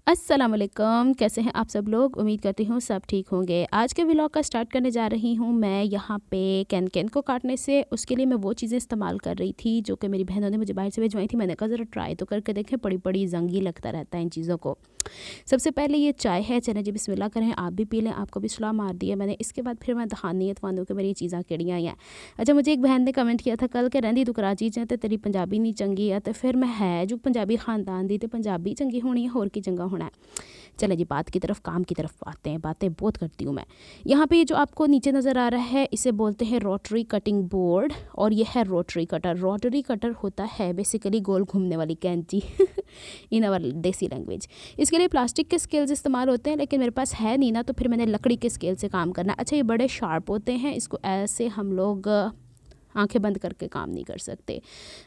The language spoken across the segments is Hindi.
अस्सलाम वालेकुम, कैसे हैं आप सब लोग। उम्मीद करती हूँ सब ठीक होंगे। आज के व्लॉग का स्टार्ट करने जा रही हूँ मैं यहाँ पे कैन को काटने से। उसके लिए मैं वो चीज़ें इस्तेमाल कर रही थी जो कि मेरी बहनों ने मुझे बाहर से भिजवाई थी। मैंने कहा ज़रा ट्राई तो करके देखें, बड़ी जंगी लगता रहता है इन चीज़ों को। सबसे पहले ये चाय है, चलें जी बिस्मिल्लाह करें, आप भी पी लें, आपको भी सलाह मार दी है मैंने। इसके बाद फिर मैं दहानी तवानों के मेरी चीज़ां केड़ियाँ हैं। अच्छा, मुझे एक बहन ने कमेंट किया था कल के रही तू कराची च ते तेरी पंजाबी नहीं चंगी है। तो फिर मैं है जो पंजाबी खानदान दी, तो पंजाबी चंगी होनी है, होर की चंगा होना है। चले जी बात की तरफ, काम की तरफ आते हैं। बातें बहुत करती हूँ मैं। यहाँ पे ये जो आपको नीचे नज़र आ रहा है इसे बोलते हैं रोटरी कटिंग बोर्ड, और ये है रोटरी कटर। रोटरी कटर होता है बेसिकली गोल घूमने वाली कैंची इन आवर देसी लैंग्वेज। इसके लिए प्लास्टिक के स्केल्स इस्तेमाल होते हैं, लेकिन मेरे पास है नहीं ना, तो फिर मैंने लकड़ी के स्केल से काम करना। अच्छा, ये बड़े शार्प होते हैं, इसको ऐसे हम लोग आंखें बंद करके काम नहीं कर सकते।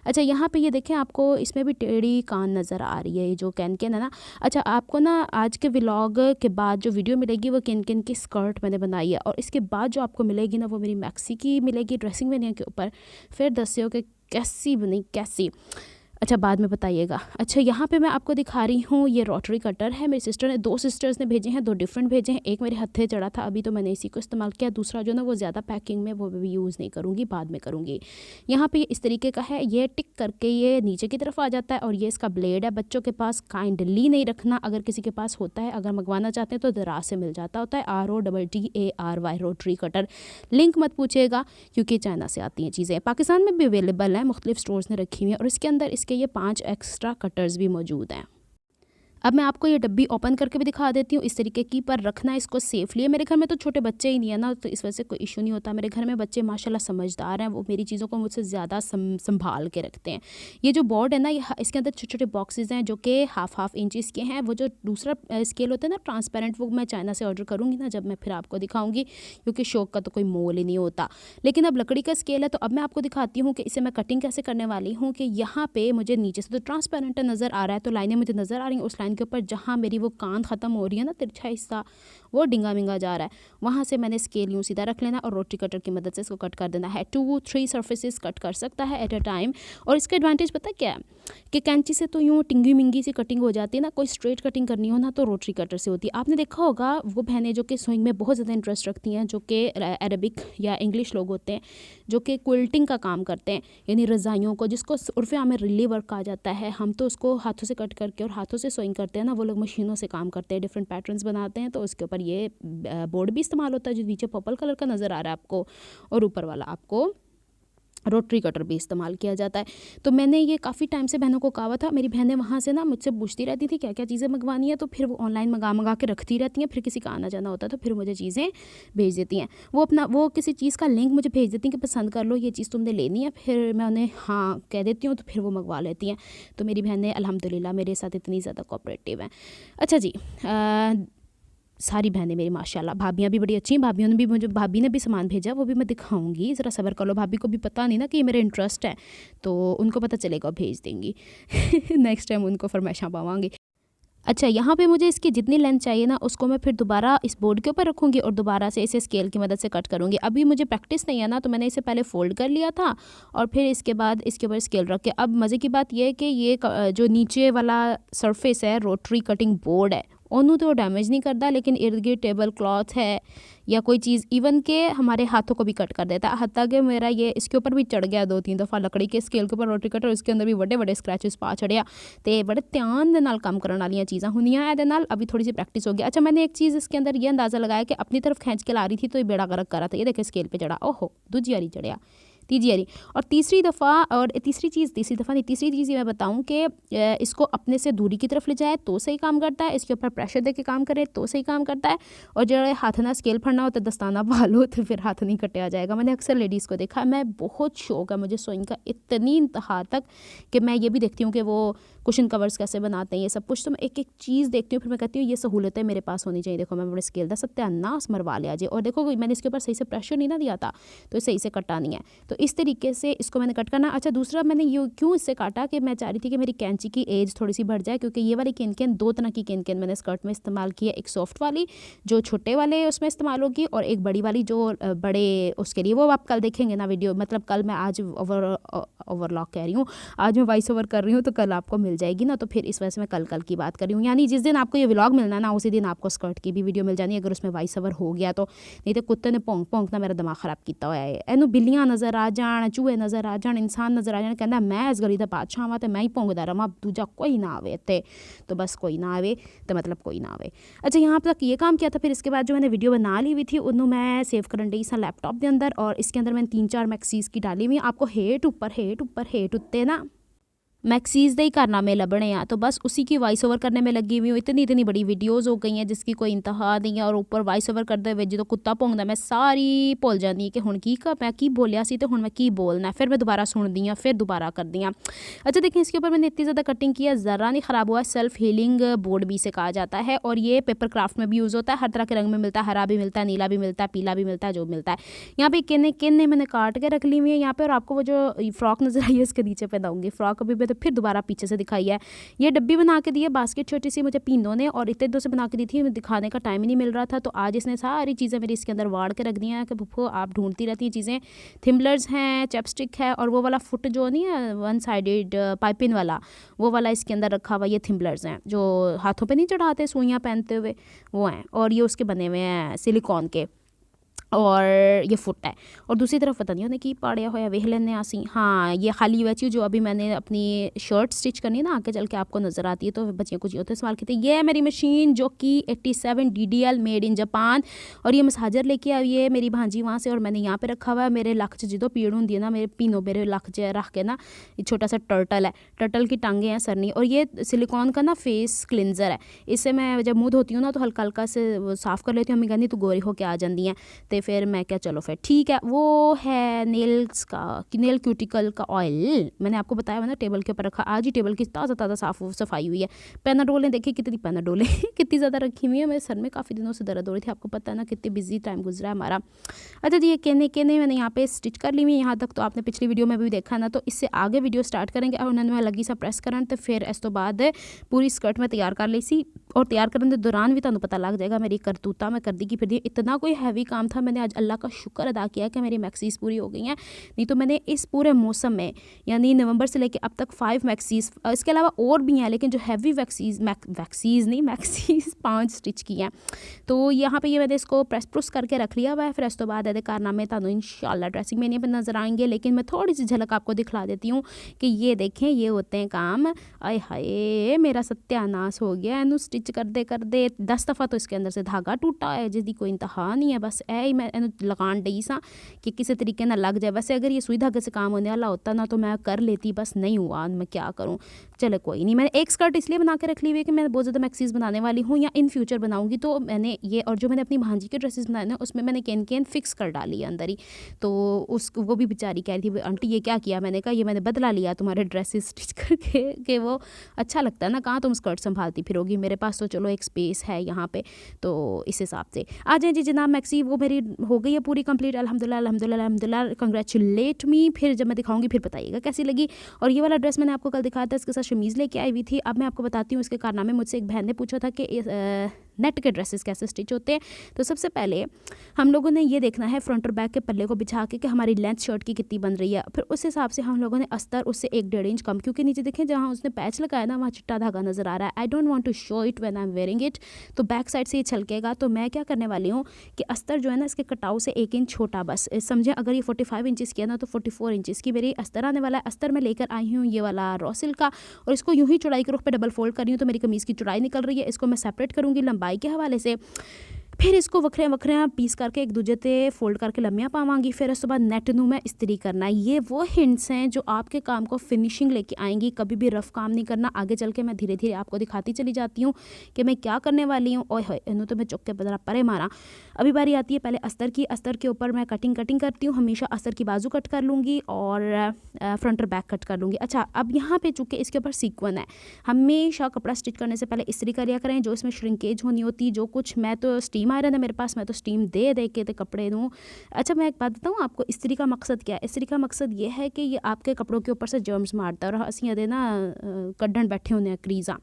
अच्छा, यहाँ पे ये देखें, आपको इसमें भी टेढ़ी कान नज़र आ रही है, ये जो कैन है ना। अच्छा, आपको ना आज के व्लॉग के बाद जो वीडियो मिलेगी वो कैन की स्कर्ट मैंने बनाई है, और इसके बाद जो आपको मिलेगी ना वो मेरी मैक्सी की मिलेगी ड्रेसिंग वेनियर के ऊपर। फिर दस्यो कि कैसी बनी कैसी। अच्छा, बाद में बताइएगा। अच्छा, यहाँ पे मैं आपको दिखा रही हूँ, ये रोटरी कटर है। मेरी सिस्टर ने, 2 सिस्टर्स ने भेजे हैं, 2 डिफरेंट भेजे हैं। एक मेरे हत्थे चढ़ा था अभी, तो मैंने इसी को इस्तेमाल किया। दूसरा जो ना वो ज़्यादा पैकिंग में, वो भी यूज़ नहीं करूँगी, बाद में करूँगी। यहाँ पे इस तरीके का है, ये टिक करके ये नीचे की तरफ आ जाता है, और ये इसका ब्लेड है। बच्चों के पास काइंडली नहीं रखना, अगर किसी के पास होता है, अगर मंगवाना चाहते हैं तो दराज से मिल जाता होता है। ROTTARY rotary cutter. लिंक मत पूछिएगा क्योंकि चाइना से आती हैं चीज़ें। पाकिस्तान में भी अवेलेबल हैं, मुख्तलिफ स्टोर्स ने रखी हुई हैं, और इसके अंदर इसके ये 5 एक्स्ट्रा कटर्स भी मौजूद हैं। अब मैं आपको ये डब्बी ओपन करके भी दिखा देती हूँ, इस तरीके की, पर रखना इसको सेफली है। मेरे घर में तो छोटे बच्चे ही नहीं है ना, तो इस वजह से कोई इशू नहीं होता। मेरे घर में बच्चे माशाल्लाह समझदार हैं, वो मेरी चीज़ों को मुझसे ज़्यादा संभाल के रखते हैं। ये जो बोर्ड है ना, ये इसके अंदर छोटे छोटे बॉक्सेस हैं जो कि हाफ इंचज़ के हैं। वो जो दूसरा स्केल होता है ना ट्रांसपेरेंट, वो मैं चाइना से ऑर्डर करूँगी ना, जब मैं फिर आपको दिखाऊँगी, क्योंकि शौक का तो कोई मोल ही नहीं होता। लेकिन अब लकड़ी का स्केल है, तो अब मैं आपको दिखाती हूँ कि इसे मैं कटिंग कैसे करने वाली हूँ। कि यहाँ पर मुझे नीचे से तो ट्रांसपेरेंट नज़र आ रहा है, तो लाइनें मुझे नज़र आ रही हैं। उस लाइन के ऊपर जहाँ मेरी वो कान ख़त्म हो रही है ना, तिरछा हिस्सा वो डिंगा मिंगा जा रहा है, वहाँ से मैंने स्केल यूँ सीधा रख लेना, और रोटरी कटर की मदद से इसको कट कर देना है। 2-3 सर्फेसिस कट कर सकता है एट अ टाइम। और इसका एडवांटेज पता क्या है कि कैंची से तो यूँ टिंगी मिंगी सी कटिंग हो जाती है ना, कोई स्ट्रेट कटिंग करनी हो ना तो रोटरी कटर से होती है। आपने देखा होगा वो बहनें जो कि सोइंग में बहुत ज़्यादा इंटरेस्ट रखती हैं, जो कि अरबिक या इंग्लिश लोग होते हैं, जो कि क्विल्टिंग का काम करते हैं, यानी रज़ाइयों को, जिसको उर्फ़े आम में रिली वर्क कहा जाता है। हम तो उसको हाथों से कट करके और हाथों से सोइंग करते हैं ना, वो लोग मशीनों से काम करते हैं, डिफरेंट पैटर्न्स बनाते हैं। तो उसके ऊपर ये बोर्ड भी इस्तेमाल होता है जो नीचे पर्पल कलर का नज़र आ रहा है आपको, और ऊपर वाला आपको रोटरी कटर भी इस्तेमाल किया जाता है। तो मैंने ये काफ़ी टाइम से बहनों को कहा था। मेरी बहनें वहाँ से ना मुझसे पूछती रहती थी क्या क्या चीज़ें मंगवानी है, तो फिर वो ऑनलाइन मंगा के रखती रहती हैं। फिर किसी का आना जाना होता है तो फिर मुझे चीज़ें भेज देती हैं। वो किसी चीज़ का लिंक मुझे भेज देती हैं कि पसंद कर लो, ये चीज़ तुमने लेनी है। फिर मैं उन्हें हाँ कह देती हूँ, तो फिर वो मंगवा लेती हैं। तो मेरी बहनें अल्हम्दुलिल्लाह मेरे साथ इतनी ज़्यादा कोऑपरेटिव हैं। अच्छा जी, सारी बहनें मेरी माशाल्लाह। भाभियाँ भी बड़ी अच्छी हैं। भाभी ने भी सामान भेजा, वो भी मैं दिखाऊंगी, ज़रा सब्र कर लो। भाभी को भी पता नहीं ना कि ये मेरे इंटरेस्ट है, तो उनको पता चलेगा, भेज देंगी नेक्स्ट टाइम उनको फरमाइशां पावांगी। अच्छा, यहाँ पे मुझे इसकी जितनी लेंथ चाहिए ना, उसको मैं फिर दोबारा इस बोर्ड के ऊपर रखूँगी और दोबारा से इसे स्केल की मदद से कट करूँगी। अभी मुझे प्रैक्टिस नहीं है ना, तो मैंने इसे पहले फ़ोल्ड कर लिया था, और फिर इसके बाद इसके ऊपर स्केल रख के। अब मज़े की बात यह है कि ये जो नीचे वाला सरफेस है, रोटरी कटिंग बोर्ड है, उन्हों तो डैमेज नहीं करता, लेकिन इर्द गिर्द टेबल क्लॉथ है या कोई चीज़, इवन के हमारे हाथों को भी कट कर देता है। हत्ता कि मेरा ये इसके ऊपर भी चढ़ गया 2-3 दफ़ा लकड़ी के स्केल के ऊपर रोटरी कटर, उसके अंदर भी बड़े बड़े स्क्रैचेस पा चढ़िया। तो बड़े ध्यान दे नाल काम करने वाली चीज़ां होंदियां एहदे नाल। अभी थोड़ी सी प्रैक्टिस हो गया। अच्छा, मैंने एक चीज़ इसके अंदर ये अंदाज़ा लगाया कि अपनी तरफ खींच के ला रही थी तो ये बेड़ा गर्क कर रहा था। ये देखे स्केल पे चढ़ा, ओहो दूजी बारी चढ़िया, तीसरी बारी, और तीसरी चीज़ ये मैं बताऊं कि इसको अपने से दूरी की तरफ ले जाए तो सही काम करता है, इसके ऊपर प्रेशर दे के काम करे तो सही काम करता है। और जो हाथ ना स्केल फड़ना हो तो दस्ताना पालो तो फिर हाथ नहीं कटे आ जाएगा। मैंने अक्सर लेडीज़ को देखा। मैं बहुत शौक है मुझे सोइंग का, इतनी इंतहा तक कि मैं ये भी देखती हूँ कि वो कुशन कवर्स कैसे बनाते हैं, ये सब कुछ। तो मैं एक एक चीज़ देखती हूँ, फिर मैं कहती हूँ ये सहूलतें मेरे पास होनी चाहिए। देखो मैं बड़े स्केल का सत्यानाश मरवा लिया जी, और देखो मैंने इसके ऊपर सही से प्रेशर नहीं ना दिया था, तो सही से कटा नहीं है। तो इस तरीके से इसको मैंने कट करना। अच्छा, दूसरा मैंने ये क्यों इससे काटा कि मैं चाह रही थी कि मेरी कैंची की एज थोड़ी सी बढ़ जाए, क्योंकि ये वाली केन 2 तरह की केन मैंने स्कर्ट में इस्तेमाल की है। एक सॉफ्ट वाली जो छोटे वाले उसमें इस्तेमाल होगी, और एक बड़ी वाली जो बड़े उसके लिए, वो आप कल देखेंगे ना वीडियो, मतलब कल मैं आज ओवरलॉक कह रही हूँ, आज मैं वॉइस ओवर कर रही हूँ, तो कल आपको मिल जाएगी ना, तो फिर इस वजह से मैं कल की बात कर रही हूँ। यानी जिस दिन आपको ये व्लॉग मिलना है ना, उसी दिन आपको स्कर्ट की भी वीडियो मिल जानी है, अगर उसमें वॉइस ओवर हो गया तो। नहीं तो कुत्ते ने भौंक ना मेरा दिमाग खराब किया हुआ है। इनू बिल्लियाँ नज़र आ जान, चूहे नज़र आ जान, इंसान नज़र आ जान, कहना मैं इस गली का बादशाह वा, तो मैं ही भौंकदा रहा, दूजा कोई ना आवे इत्ते, तो बस कोई ना आवे, तो मतलब कोई ना आवे। अच्छा, यहाँ तक ये काम किया था। फिर इसके बाद जो मैंने वीडियो बना ली हुई थी उन्होंने मैं सेव करन डी सा लैपटॉप के अंदर, और इसके अंदर मैंने 3-4 मैक्सीज की डाली हुई। आपको हेठ ऊपर उत्ते ना मैक्सीज दे ही कारनामे लभने आ, तो बस उसी की वॉइस ओवर करने में लगी हुई हूँ। इतनी बड़ी वीडियोज़ हो गई हैं जिसकी कोई इंतहा नहीं है, और ऊपर वॉइस ओवर करते हुए जो कुत्ता भौंकदा मैं सारी भुल जाती कि हुण मैं की बोलिया सी, तो हुण मैं की बोलना, फिर मैं दोबारा सुनती हाँ, फिर दोबारा करती हाँ। अच्छा देखिए, इसके ऊपर मैंने इतनी ज़्यादा कटिंग किया, ज़रा नहीं ख़राब हुआ। सेल्फ हीलिंग बोर्ड भी इसे कहा जाता है, और ये पेपर क्राफ्ट में भी यूज़ होता है। हर तरह के रंग में मिलता है, हरा भी मिलता है, नीला भी मिलता है, पीला भी मिलता है, जो मिलता है। यहाँ पे किन्ने मैंने काट के रख ली हुई है यहाँ पे, और आपको वो जो फ्रॉक नज़र आई है इसके नीचे पहनाऊँगी। फ्रॉक अभी मैं तो फिर दोबारा पीछे से दिखाई है। ये डब्बी बना के दी है, बास्केट छोटी सी मुझे पीनों ने, और इतने दो से बना के दी थी, दिखाने का टाइम ही नहीं मिल रहा था, तो आज इसने सारी चीज़ें मेरी इसके अंदर वाड़ के रख दी हैं कि भूखो आप ढूंढती रहती हैं चीज़ें। थिम्बलर्स हैं, चैपस्टिक है, और वो वाला फुट जो नहीं है 1 साइडेड पाइपिंग वाला, वो वाला इसके अंदर रखा हुआ। ये थिम्बलर्स हैं जो हाथों पे नहीं चढ़ाते सुइयाँ पहनते हुए, वो हैं, और ये उसके बने हुए हैं सिलिकॉन के, और ये फुट है। और दूसरी तरफ पता नहीं उन्हें की पाड़िया होया, वेख लेने आसी। हाँ, ये खाली हुआ चीज़ जो अभी मैंने अपनी शर्ट स्टिच करनी है ना, आगे चल के आपको नज़र आती है, तो बच्चियों कुछ होते इस्तेमाल की थी। ये है मेरी मशीन जो कि 87 DDL मेड इन जापान, और ये मसाजर लेके आई है मेरी भांजी वहाँ से, और मैंने यहाँ पे रखा हुआ है। मेरे लक च जो पीड़ होंगी है ना, मेरे पीनों मेरे लक च रख के ना, छोटा सा टर्टल है, टर्टल की टांगे हैं सरनी, और ये सिलिकॉन का ना फेस क्लिनजर है। इससे मैं जब मुँह धोती हूँ ना, तो हल्का हल्का से साफ़ कर लेती हूँ। मम्मी कहती तू गोरी होके आ जाती हैं, तो फिर मैं क्या, चलो फिर ठीक है। वो है नेल्स का, नेल क्यूटिकल का ऑयल, मैंने आपको बताया ना, टेबल के ऊपर रखा। आज ही टेबल की ताज़ा साफ सफाई हुई है। पेनाडोलें देखिए कितनी पेनाडोलें कितनी ज़्यादा रखी हुई है। मेरे सर में काफ़ी दिनों से दर्द हो रही थी, आपको पता है ना कितनी बिजी टाइम गुजरा है हमारा। अच्छा जी, ये कहने मैंने यहाँ पे स्टिच कर ली हुई है यहाँ तक, तो आपने पिछली वीडियो में भी देखा ना, तो इससे आगे वीडियो स्टार्ट करेंगे। और उन्होंने मैं लगी सा प्रेस करन, तो फिर इस तो बाद पूरी स्कर्ट में तैयार कर ली सी, और तैयार करने के दौरान भी तुहानू पता लग जाएगा मेरी करतूता मैं कर दी कि फिर इतना कोई हैवी काम था। मैंने आज अल्लाह का शुक्र अदा किया कि मेरी मैक्सीज पूरी हो गई हैं, नहीं तो मैंने इस पूरे मौसम में यानी नवंबर से लेकर अब तक 5 मैक्सीज, इसके अलावा और भी हैं, लेकिन जो हैवी मैक्सीज 5 स्टिच की हैं। तो यहाँ पे ये मैंने इसको प्रेस करके रख लिया हुआ है। फिर इस तो बाद ये कारनामे तुहानू इंशाल्लाह ड्रेसिंग में नहीं नज़र आएंगे, लेकिन मैं थोड़ी सी झलक आपको दिखला देती हूँ कि ये देखें, ये होते हैं काम। आय हाय, मेरा सत्यानाश हो गया। इनू स्टिच करते 10 दफ़ा तो इसके अंदर से धागा टूटा है, जिसकी कोई इंतहा नहीं है। बस ऐ मैं इनू लगान डी सा कि किसी तरीके ना लग जाए। वैसे अगर ये सुई धागे से काम होने वाला होता ना, तो मैं कर लेती, बस नहीं हुआ, मैं क्या करूँ। चलो कोई नहीं। मैंने एक स्कर्ट इसलिए बना के रख ली हुई है कि मैं बहुत ज़्यादा मैक्सीज बनाने वाली हूँ, या इन फ्यूचर बनाऊँगी, तो मैंने ये, और जो मैंने अपनी भांजी के ड्रेसेस बनाए ना, उसमें मैंने केन फिक्स कर डाली है अंदर ही। तो वो भी बेचारी कह रही थी, आंटी ये क्या किया। मैंने कहा ये मैंने बदला लिया तुम्हारे ड्रेसेस स्टिच करके, कि वो अच्छा लगता है ना, कहाँ तुम स्कर्ट संभालती फिरोगी, मेरे पास तो चलो एक स्पेस है यहाँ पे, तो इस हिसाब से आ जाए जी जनाब। मैक्सी वो मेरी हो गई है पूरी कंप्लीट, अल्हम्दुलिल्लाह, कंग्रेचुलेट मी। फिर जब मैं दिखाऊंगी फिर बताइएगा कैसी लगी। और ये वाला ड्रेस मैंने आपको कल दिखाया था, इसके साथ शमीज़ लेके आई हुई थी। अब मैं आपको बताती हूँ इसके कारनामे। मुझसे एक बहन ने पूछा था कि नेट के ड्रेसेस कैसे स्टिच होते हैं। तो सबसे पहले हम लोगों ने ये देखना है फ्रंट और बैक के पल्ले को बिछा के कि हमारी लेंथ शर्ट की कितनी बन रही है। फिर उस हिसाब से हम लोगों ने अस्तर उससे 1-1.5 इंच कम, क्योंकि नीचे देखें जहाँ उसने पैच लगाया ना, वहाँ चिट्टा धागा नज़र आ रहा है। I don't want to show it when I am wearing it, तो बैक साइड से ये छलकेगा। तो मैं क्या करने वाली हूँ कि अस्तर जो है ना, इसके कटाव से 1 इंच छोटा, बस समझें। अगर ये 45 इंचज़ की है ना, तो 44 इंचज़ की मेरी अस्तर आने वाला है। अस्तर मैं लेकर आई हूँ ये वाला रॉसिल का, और इसको यूँ ही चौड़ाई के रुख पे डबल फोल्ड कर रही हूँ, तो मेरी कमीज़ की चौड़ाई निकल रही है। इसको मैं सेपरेट करूँगी लंबाई के हवाले से। फिर इसको वखरे पीस करके एक दूजे ते फोल्ड करके लम्बियाँ पावांगी। फिर उसके बाद नेट नू मैं इस्त्री करना है। ये वो हिंट्स हैं जो आपके काम को फिनिशिंग लेके आएंगी। कभी भी रफ काम नहीं करना। आगे चल के मैं धीरे धीरे आपको दिखाती चली जाती हूँ कि मैं क्या करने वाली हूँ। ओए होए, इन्हों तो मैं चुक के बदला परे मारा। अभी बारी आती है पहले अस्तर की। अस्तर के ऊपर मैं कटिंग करती हूँ। हमेशा अस्तर की बाजू कट कर लूँगी और फ्रंट और बैक कट कर लूँगी। अच्छा, अब यहाँ पे चूँकि इसके ऊपर सीक्वन है, हमेशा कपड़ा स्टिच करने से पहले इस्त्री कर लिया करें। जो इसमें श्रिंकेज होनी होती, जो कुछ मैं तो स्टीम स्टीम आयरन है मेरे पास, मैं तो स्टीम दे दे के कपड़े दूँ। अच्छा मैं एक बात बताऊँ आपको, इस्त्री का मकसद क्या है? इस्त्री का मकसद ये है कि ये आपके कपड़ों के ऊपर से जर्म्स मारता है और असीं अदे ना कड्ढन बैठे होने क्रीज़ा।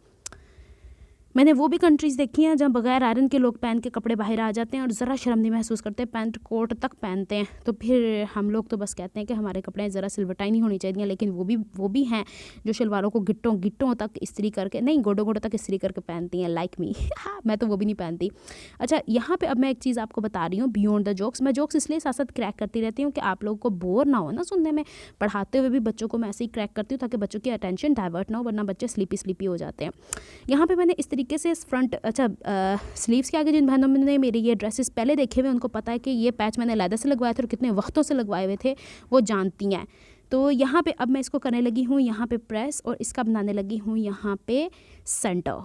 मैंने वो भी कंट्रीज़ देखी हैं जहाँ बगैर आयरन के लोग पहन के कपड़े बाहर आ जाते हैं और ज़रा शर्म नहीं महसूस करते, पैंट कोट तक पहनते हैं। तो फिर हम लोग तो बस कहते हैं कि हमारे कपड़े ज़रा सिलवटाई नहीं होनी चाहिए, लेकिन वो भी हैं जो शलवारों को गिट्टों तक इस्त्री करके, नहीं गोडों तक इस्त्री करके पहनती हैं, लाइक मी। हाँ, मैं तो वो भी नहीं पहनती। अच्छा यहाँ पर अब मैं एक चीज़ आपको बता रही हूँ बियॉन्ड द जोक्स। मैं जोक्स इसलिए साथ साथ क्रैक करती रहती हूँ कि आप लोगों को बोर ना हो ना सुनने में। पढ़ाते हुए भी बच्चों को मैं ऐसे ही क्रैक करती हूँ ताकि बच्चों की अटेंशन डाइवर्ट ना हो, वरना बच्चे स्लीपी हो जाते हैं। यहाँ पर मैंने इस तरीके से फ्रंट, अच्छा स्लीव्स के आगे जिन बहनों ने मेरी ये ड्रेसेस पहले देखे हुए उनको पता है कि ये पैच मैंने लेदर से लगवाए थे और कितने वक्तों से लगवाए हुए थे, वो जानती हैं। तो यहाँ पे अब मैं इसको करने लगी हूँ यहाँ पे प्रेस, और इसका बनाने लगी हूँ यहाँ पे सेंटर।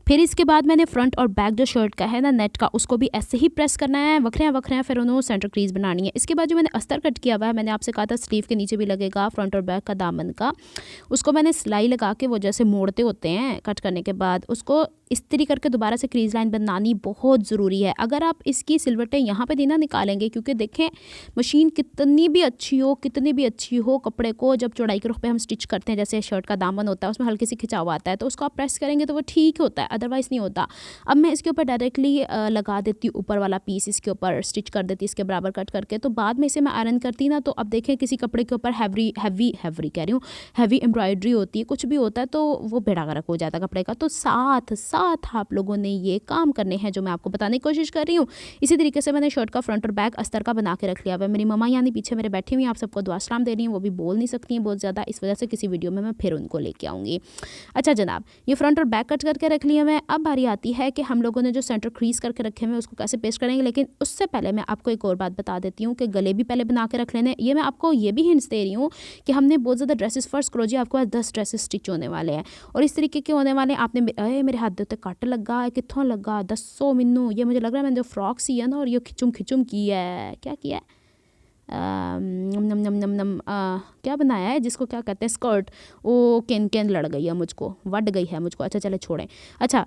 फिर इसके बाद मैंने फ्रंट और बैक जो शर्ट का है ना नेट का, उसको भी ऐसे ही प्रेस करना है, वखरे फिर उन्होंने सेंटर क्रीज बनानी है। इसके बाद जो मैंने अस्तर कट किया हुआ है, मैंने आपसे कहा था स्लीव के नीचे भी लगेगा, फ्रंट और बैक का दामन का, उसको मैंने सिलाई लगा के, वो जैसे मोड़ते होते हैं कट करने के बाद, उसको इस्त्री करके दोबारा से क्रीज लाइन बनानी बहुत ज़रूरी है। अगर आप इसकी सिलवटें यहाँ पे देना निकालेंगे, क्योंकि देखें मशीन कितनी भी अच्छी हो कपड़े को जब चौड़ाई के रुख पे हम स्टिच करते हैं, जैसे शर्ट का दामन होता है उसमें हल्की सी खिंचाव आता है, तो उसको आप प्रेस करेंगे तो वो ठीक होता है, अदरवाइज़ नहीं होता। अब मैं इसके ऊपर डायरेक्टली लगा देती हूँ ऊपर वाला पीस, इसके ऊपर स्टिच कर देती इसके बराबर कट करके। तो बाद में इसे मैं आयरन करती ना, तो अब देखें किसी कपड़े के ऊपर हैवी एम्ब्रॉयडरी होती है, कुछ भी होता है, तो वो बेड़ा गर्क हो जाता है कपड़े का। तो साथ आप लोगों ने ये काम करने हैं जो मैं आपको बताने की कोशिश कर रही हूँ। इसी तरीके से मैंने शर्ट का फ्रंट और बैक अस्तर का बना के रख लिया है। मेरी मम्मा यानी पीछे मेरे बैठी हुई हैं, आप सबको दुआ सलाम दे रही हूँ, वो भी बोल नहीं सकती हैं बहुत ज़्यादा, इस वजह से किसी वीडियो में मैं फिर उनको लेके आऊँगी। अच्छा जनाब, ये फ्रंट और बैक कट करके रख लिया मैं। अब बारी आती है कि हम लोगों ने जो सेंटर क्रीज करके रखे हुए उसको कैसे पेस्ट करेंगे, लेकिन उससे पहले मैं आपको एक और बात बता देती हूँ कि गले भी पहले बना के रख लेने। ये मैं आपको ये भी हिंट्स दे रही हूँ कि हमने बहुत ज़्यादा ड्रेसेस, फर्स्ट करो जी आपके पास 10 ड्रेसेस स्टिच होने वाले हैं और इस तरीके के होने वाले। आपने मेरे हाथ के उत्ते कट लगा है, कितों लगा दसो मैनू। ये मुझे लग रहा है मैंने जो फ्रॉक सी है ना, और ये खिचुम की है, क्या किया है, नम नम नम नम क्या बनाया है जिसको क्या कहते हैं, स्कर्ट, वो कैन लड़ गई है मुझको, वट गई है मुझको। अच्छा चले छोड़ें। अच्छा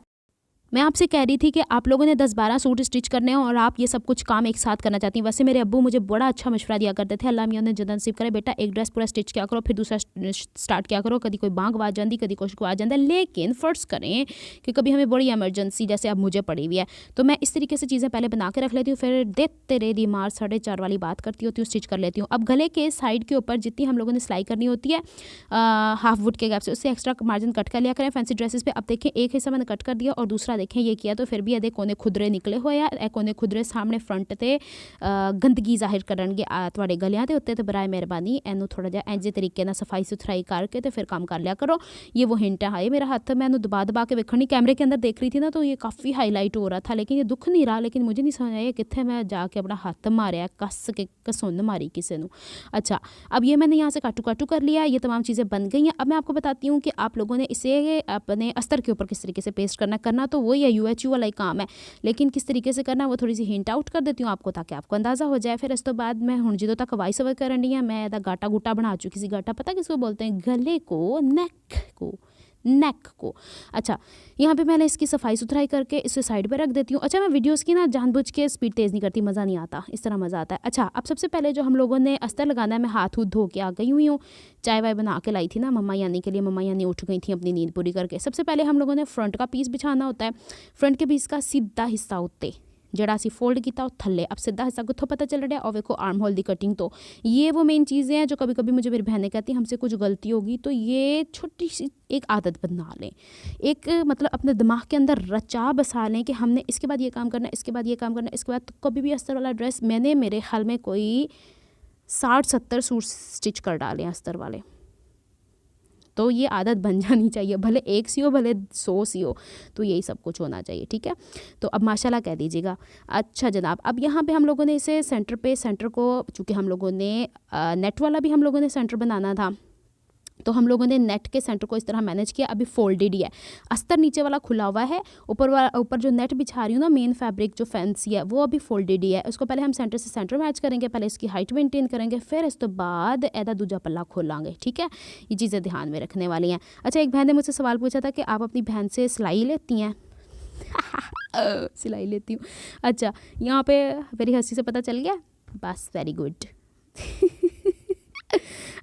मैं आपसे कह रही थी कि आप लोगों ने 10-12 सूट स्टिच करने हैं और आप ये सब कुछ काम एक साथ करना चाहती हैं। वैसे मेरे अब्बू मुझे बड़ा अच्छा मशवरा दिया करते थे, अल्लाह मियां ने जन्नत नसीब करे, बेटा एक ड्रेस पूरा स्टिच किया करो, फिर दूसरा स्टार्ट किया करो, कभी कोई बांग आ जाती, कभी कुछ को आ जाता है, लेकिन फ़र्ज़ करें कि कभी हमें बड़ी एमरजेंसी जैसे अब मुझे पड़ी हुई है, तो मैं इस तरीके से चीज़ें पहले बना के रख लेती हूँ, फिर देते रे दी मार 4.5 वाली बात करती होती हूँ, स्टिच कर लेती हूँ। अब गले के साइड के ऊपर जितनी हम लोगों ने सिलाई करनी होती है हाफ वुड के गैप से, उससे एक्स्ट्रा मार्जिन कट कर लिया करें फैंसी ड्रेसेस पे। अब देखें एक हिस्सा मैंने कट कर दिया और दूसरा देखें ये किया, तो फिर भी ਇਹਦੇ ਕੋਨੇ ਖੁਦਰੇ ਨਿਕਲੇ ਹੋਏ ਆ, ਕੋਨੇ ਖੁਦਰੇ ਸਾਹਮਣੇ ਫਰੰਟ ਤੇ ਗੰਦਗੀ ਜ਼ਾਹਿਰ ਕਰਨਗੇ ਤੁਹਾਡੇ ਗਲਿਆਂ ਦੇ ਉੱਤੇ, ਤੇ ਬਰਾਏ ਮਿਹਰਬਾਨੀ ਇਹਨੂੰ ਥੋੜਾ ਜਿਹਾ ਇੰਜ ਤਰੀਕੇ ਨਾਲ ਸਫਾਈ ਸੁਥਰਾਈ ਕਰਕੇ ਤੇ फिर काम कर लिया करो। ये वो हिंट है। मेरा हाथ मैं दबा के वेखनी कैमरे के अंदर देख रही थी ना, तो ये काफ़ी हाईलाइट हो रहा था, लेकिन ये दुख नहीं रहा, लेकिन मुझे नहीं समझ आया कितने मैं जाके अपना हाथ मारिया, कस के कसुन मारी किसी ने। अच्छा अब ये मैंने यहाँ से काटू कर लिया, ये तमाम चीज़ें बन गई हैं। अब मैं आपको बताती हूँ कि आप लोगों ने इसे अपने अस्तर के ऊपर किस तरीके से पेस्ट करना तो वही है UHU वाला ही काम है, लेकिन किस तरीके से करना वो थोड़ी सी हिंट आउट कर देती हूँ आपको ताकि आपको अंदाज़ा हो जाए। फिर इस तो बाद मैं हूँ जो तक वॉइस ओवर करनी है, मैं गाटा गुटा बना चुकी सी। गाटा पता किसको बोलते हैं? गले को, नेक को। अच्छा यहाँ पे मैंने इसकी सफाई सुथराई करके इसे साइड पे रख देती हूँ। अच्छा मैं वीडियोस की ना जानबूझ के स्पीड तेज़ नहीं करती, मज़ा नहीं आता, इस तरह मज़ा आता है। अच्छा अब सबसे पहले जो हम लोगों ने अस्तर लगाना है, मैं हाथ धो के आ गई हुई हूँ, चाय वाय बना के लाई थी ना मम्मा यानी के लिए। मम्मा यानी उठ गई थी अपनी नींद पूरी करके। सबसे पहले हम लोगों ने फ्रंट का पीस बिछाना होता है, फ्रंट के पीस का सीधा हिस्सा उत्ते जड़ा सी फोल्ड किया थले। अब सीधा हिस्सा कितों पता चल रहा है, और देखो आर्म होल दी कटिंग। तो ये वो मेन चीज़ें हैं जो कभी कभी मुझे मेरी बहनें कहती हैं हमसे कुछ गलती होगी, तो ये छोटी सी एक आदत बना लें, एक मतलब अपने दिमाग के अंदर रचा बसा लें कि हमने इसके बाद ये काम करना है, इसके बाद ये काम करना है, इसके बाद तो कभी भी अस्तर वाला ड्रेस मैंने मेरे ख्याल में कोई 60-70 सूट स्टिच कर डाले अस्तर वाले। तो ये आदत बन जानी चाहिए, भले 1 सी हो भले 100 सी हो, तो यही सब कुछ होना चाहिए, ठीक है। तो अब माशाल्लाह कह दीजिएगा। अच्छा जनाब अब यहाँ पे हम लोगों ने इसे सेंटर को, चूँकि हम लोगों ने नेट वाला भी हम लोगों ने सेंटर बनाना था, तो हम लोगों ने नेट के सेंटर को इस तरह मैनेज किया। अभी फोल्डेड ही है, अस्तर नीचे वाला खुला हुआ है, ऊपर जो नेट बिछा रही हूँ ना मेन फैब्रिक जो फैंसी है वो अभी फोल्डेड ही है। उसको पहले हम सेंटर से सेंटर मैच करेंगे, पहले इसकी हाइट मेंटेन करेंगे, फिर इस तो बाद एदा दूजा पल्ला खोलांगे, ठीक है। ये चीज़ें ध्यान में रखने वाली हैं। अच्छा एक बहन ने मुझसे सवाल पूछा था कि आप अपनी बहन से सिलाई लेती हैं? सिलाई लेती हूँ। अच्छा, यहाँ पे मेरी हंसी से पता चल गया, बस वेरी गुड।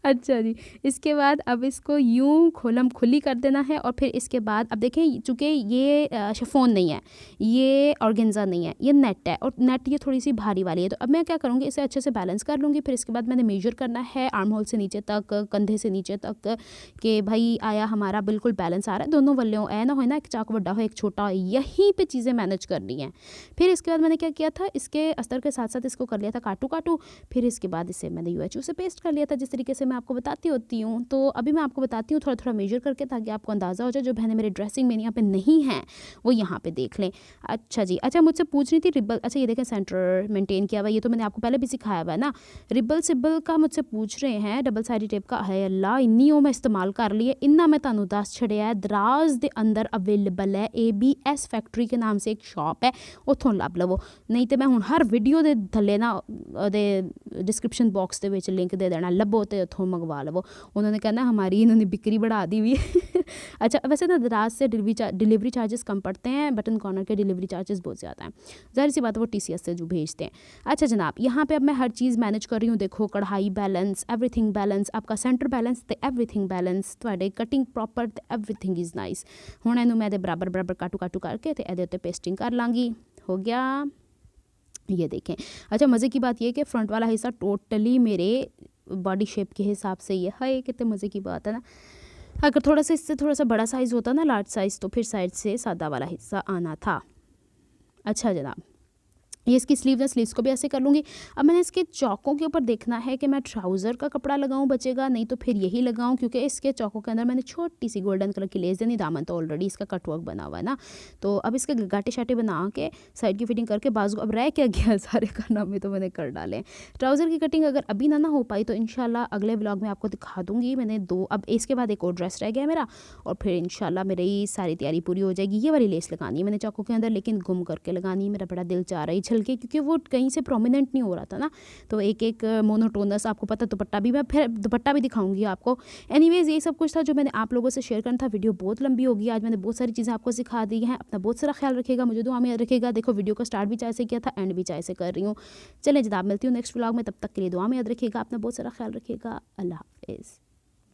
अच्छा जी, इसके बाद अब इसको यूँ खोलम खुली कर देना है और फिर इसके बाद अब देखें, चूँकि ये शिफॉन नहीं है, ये ऑर्गेन्जा नहीं है, ये नेट है और नेट ये थोड़ी सी भारी वाली है। तो अब मैं क्या करूँगी, इसे अच्छे से बैलेंस कर लूँगी। फिर इसके बाद मैंने मेजर करना है आर्म होल से नीचे तक, कंधे से नीचे तक, कि भाई आया हमारा बिल्कुल बैलेंस आ रहा है, दोनों वल्लों ऐ ना हो ना एक चाक बड़ा हो एक छोटा हो, यहीं पर चीज़ें मैनेज करनी है। फिर इसके बाद मैंने क्या किया था, इसके अस्तर के साथ साथ इसको कर लिया था काटू काटू। फिर इसके बाद इसे मैंने UHU से पेस्ट कर लिया था, जिस तरीके से मैं आपको बताती होती हूँ। तो अभी मैं आपको बताती हूँ थोड़ा थोड़ा मेजर करके, ताकि आपको अंदाज़ा हो जाए। जो बहनें मेरे ड्रेसिंग में यहाँ पे नहीं हैं वो यहाँ पे देख लें। अच्छा जी, अच्छा मुझसे पूछ रही थी रिबल, अच्छा ये देखें सेंटर मेंटेन किया हुआ, ये तो मैंने आपको पहले भी सिखाया हुआ है ना। रिबल सिबल का मुझसे पूछ रहे हैं, डबल साइड टेप का है अल्लाह, इन्नी मैं इस्तेमाल कर लिए, इन्ना मैं तुहानू दस छड़िया है। दराज के अंदर अवेलेबल है, ABS फैक्ट्री के नाम से एक शॉप है, उतों लभ लवो। नहीं तो मैं हूँ हर वीडियो के थले ना डिस्क्रिप्शन बॉक्स के लिंक दे देना, लभो तो उतों मंगवा लवो। उन्होंने कहना हमारी इन्होंने बिक्री बढ़ा दी हुई है। अच्छा, वैसे ना दराज से डिलीवरी चार्जेस कम पड़ते हैं, बटन कॉर्नर के डिलीवरी चार्जेस बहुत ज़्यादा हैं। ज़ाहिर सी बात है वो TCS से जो भेजते हैं। अच्छा जनाब, यहाँ पे अब मैं हर चीज़ मैनेज कर रही हूँ। देखो कढ़ाई बैलेंस, एवरीथिंग बैलेंस, आपका सेंटर बैलेंस तो एवरीथिंग बैलेंस, थोड़े कटिंग प्रॉपर तो एवरीथिंग इज़ नाइस। हुण इनू मैं बराबर बराबर काटू काटू करके तो ये पेस्टिंग कर लाँगी। हो गया, ये देखें। अच्छा, मज़े की बात यह कि फ्रंट वाला हिस्सा टोटली मेरे बॉडी शेप के हिसाब से ये है। कितने मज़े की बात है ना। अगर थोड़ा सा इससे थोड़ा सा बड़ा साइज़ होता ना, लार्ज साइज़, तो फिर साइड से सादा वाला हिस्सा आना था। अच्छा जनाब, ये इसकी स्लीव्स को भी ऐसे कर लूँगी। अब मैंने इसके चौकों के ऊपर देखना है कि मैं ट्राउज़र का कपड़ा लगाऊँ बचेगा, नहीं तो फिर यही लगाऊँ, क्योंकि इसके चौकों के अंदर मैंने छोटी सी गोल्डन कलर की लेस देनी। दामन तो ऑलरेडी इसका कटवर्क बना हुआ है ना। तो अब इसके गाटे शाटे बना के साइड की फिटिंग करके बाजू, अब रह क्या गया सारे करना में तो मैंने कर डाले। ट्राउज़र की कटिंग अगर अभी ना हो पाई तो इंशाल्लाह अगले व्लॉग में आपको दिखा दूँगी। मैंने 2, अब इसके बाद एक और ड्रेस रह गया मेरा, और फिर इंशाल्लाह मेरी सारी तैयारी पूरी हो जाएगी। ये वाली लेस लगानी है मैंने चौकों के अंदर, लेकिन गुम करके लगानी। मेरा बड़ा दिल चाह रहा है छलके, क्योंकि वो कहीं से प्रोमिनेंट नहीं हो रहा था ना। तो एक एक मोनोटोनस, आपको पता दुपट्टा भी, मैं फिर दुपट्टा भी दिखाऊंगी आपको। एनीवेज, ये सब कुछ था जो मैंने आप लोगों से शेयर करना था। वीडियो बहुत लंबी होगी, आज मैंने बहुत सारी चीज़ें आपको सिखा दी हैं। अपना बहुत सारा ख्याल रखिएगा, मुझे दुआ में याद रखिएगा। देखो वीडियो का स्टार्ट भी चाय से किया था, एंड भी चाय से कर रही हूँ। चलें जनाब, मिलती हूँ नेक्स्ट व्लॉग में, तब तक के लिए दुआ में याद रखिएगा, अपना बहुत सारा ख्याल रखिएगा। अल्लाह हाफिज़।